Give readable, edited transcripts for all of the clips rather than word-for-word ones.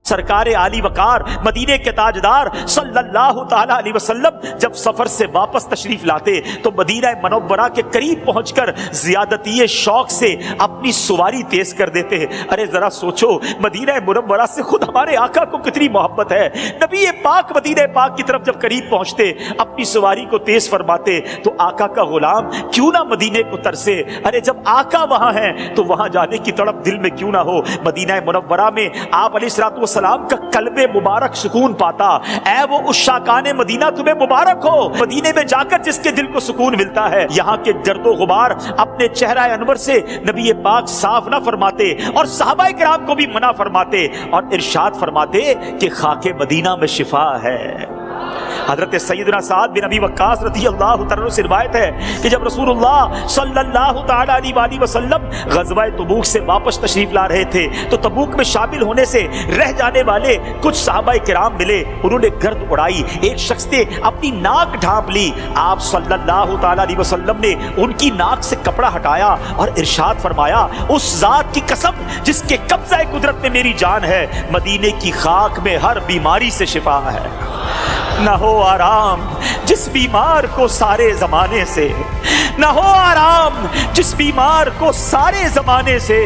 سرکار عالی وقار مدینے کے تاجدار صلی اللہ تعالی علیہ وسلم جب سفر سے واپس تشریف لاتے تو مدینہ منورہ کے قریب پہنچ کر زیادتی شوق سے اپنی سواری تیز کر دیتے. ارے ذرا سوچو, مدینہ منورہ سے خود ہمارے آقا کو کتنی محبت ہے. نبی پاک مدینہ پاک کی طرف جب قریب پہنچتے اپنی سواری کو تیز فرماتے تو آقا کا غلام کیوں نہ مدینے کو ترسے. ارے جب آقا وہاں ہیں تو وہاں جانے کی تڑپ دل میں کیوں نہ ہو. مدینہ منورہ میں آپ علیہ الصلوۃ والسلام کا قلب مبارک سکون پاتا. اے وہ عشاقان مدینہ تمہیں مبارک ہو, مدینے میں جا کر جس کے دل کو سکون ملتا ہے. یہاں کے گرد و غبار اپنے چہرہ انور سے نبی پاک صاف نہ فرماتے اور صحابہ کرام کو بھی منع فرماتے اور ارشاد فرماتے کہ خاک مدینہ میں شفا ہے. حضرت سیدنا سعد بن ابی وقاص رضی اللہ تعالی سے روایت ہے کہ جب رسول اللہ صلی اللہ تعالی علیہ وسلم غزوہ تبوک سے واپس تشریف لا رہے تھے تو تبوک میں شامل ہونے سے رہ جانے والے کچھ صحابہ کرام ملے. انہوں نے گرد اڑائی, ایک شخص نے اپنی ناک ڈھانپ لی. آپ صلی اللہ تعالی علیہ وسلم نے ان کی ناک سے کپڑا ہٹایا اور ارشاد فرمایا, اس ذات کی قسم جس کے قبضہ قدرت میں میری جان ہے, مدینے کی خاک میں ہر بیماری سے شفا ہے. نہ ہو آرام جس بیمار کو سارے زمانے سے, نہ ہو آرام جس بیمار کو سارے زمانے سے,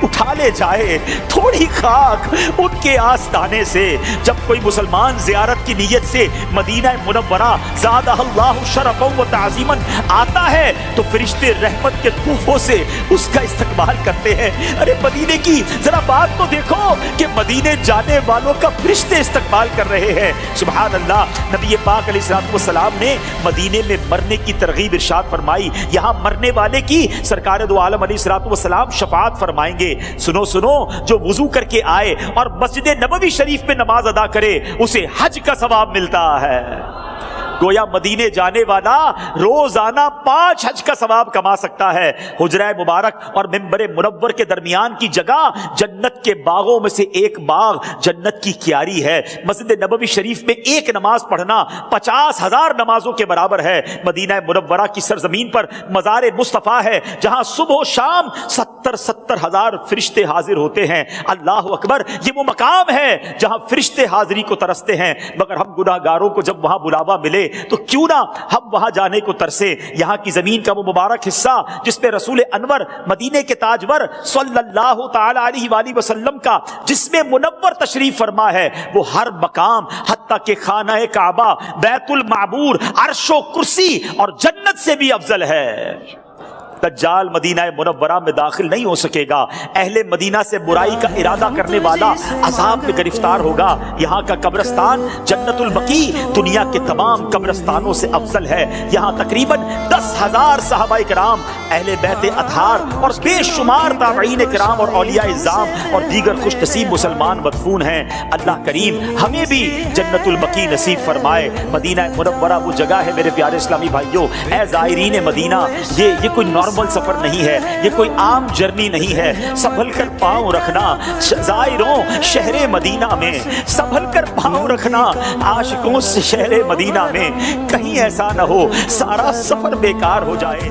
اٹھا لے جائے تھوڑی خاک ان کے آستانے سے. جب کوئی مسلمان زیارت کی نیت سے مدینہ منورہ زادہ اللہ شرفا و تعظیما آتا ہے تو فرشتے رحمت کے طوفوں سے اس کا استقبال کرتے ہیں. ارے مدینے کی ذرا بات تو دیکھو کہ مدینے جانے والوں کا فرشتے استقبال کر رہے ہیں. سبحان اللہ. نبی پاک علیہ الصلوۃ والسلام نے مدینے میں مرنے کی ترغیب ارشاد فرمائی. یہاں مرنے والے کی سرکار دو عالم علیہ الصلوۃ والسلام شفاعت فرمائیں گے. سنو سنو, جو وضو کر کے آئے اور مسجد نبوی شریف میں نماز ادا کرے اسے حج کا ثواب ملتا ہے. گویا مدینے جانے والا روزانہ 5 حج کا ثواب کما سکتا ہے. حجرہ مبارک اور منبر منور کے درمیان کی جگہ جنت کے باغوں میں سے ایک باغ جنت کی کیاری ہے. مسجد نبوی شریف میں ایک نماز پڑھنا 50,000 نمازوں کے برابر ہے. مدینہ منورہ کی سرزمین پر مزار مصطفیٰ ہے جہاں صبح و شام 70,000 فرشتے حاضر ہوتے ہیں. اللہ اکبر. یہ وہ مقام ہے جہاں فرشتے حاضری کو ترستے ہیں. مگر ہم گناہ گاروں کو جب وہاں بلاوا ملے تو کیوں نہ ہم وہاں جانے کو ترسے. یہاں کی زمین کا وہ مبارک حصہ جس پہ رسول انور مدینے کے تاجور صلی اللہ تعالی علیہ وآلہ وسلم کا جس میں منور تشریف فرما ہے, وہ ہر مقام حتیٰ کہ خانہ کعبہ, بیت المعمور, عرش و کرسی اور جنت سے بھی افضل ہے. دجال مدینہ منورہ میں داخل نہیں ہو سکے گا. اہل مدینہ سے برائی کا ارادہ کرنے والا عذاب میں گرفتار ہوگا. یہاں کا قبرستان جنت البقیع دنیا کے تمام قبرستانوں سے افضل ہے. یہاں تقریباً 10,000 صحابہ کرام, اہل بیت اطہار اور بے شمار تابعین کرام اور اولیاء اعظام اور دیگر خوش نصیب مسلمان مدفون ہیں. اللہ کریم ہمیں بھی جنت البقیع نصیب فرمائے. مدینہ منورہ وہ جگہ ہے میرے پیارے اسلامی بھائیوں, اے زائرین مدینہ, یہ کوئی نارمل سفر نہیں ہے, یہ کوئی عام جرنی نہیں ہے. سنبھل کر پاؤں رکھنا زائروں شہر مدینہ میں, سنبھل کر پاؤں رکھنا عاشقوں سے شہر مدینہ میں. کہیں ایسا نہ ہو سارا سفر بیکار ہو جائے.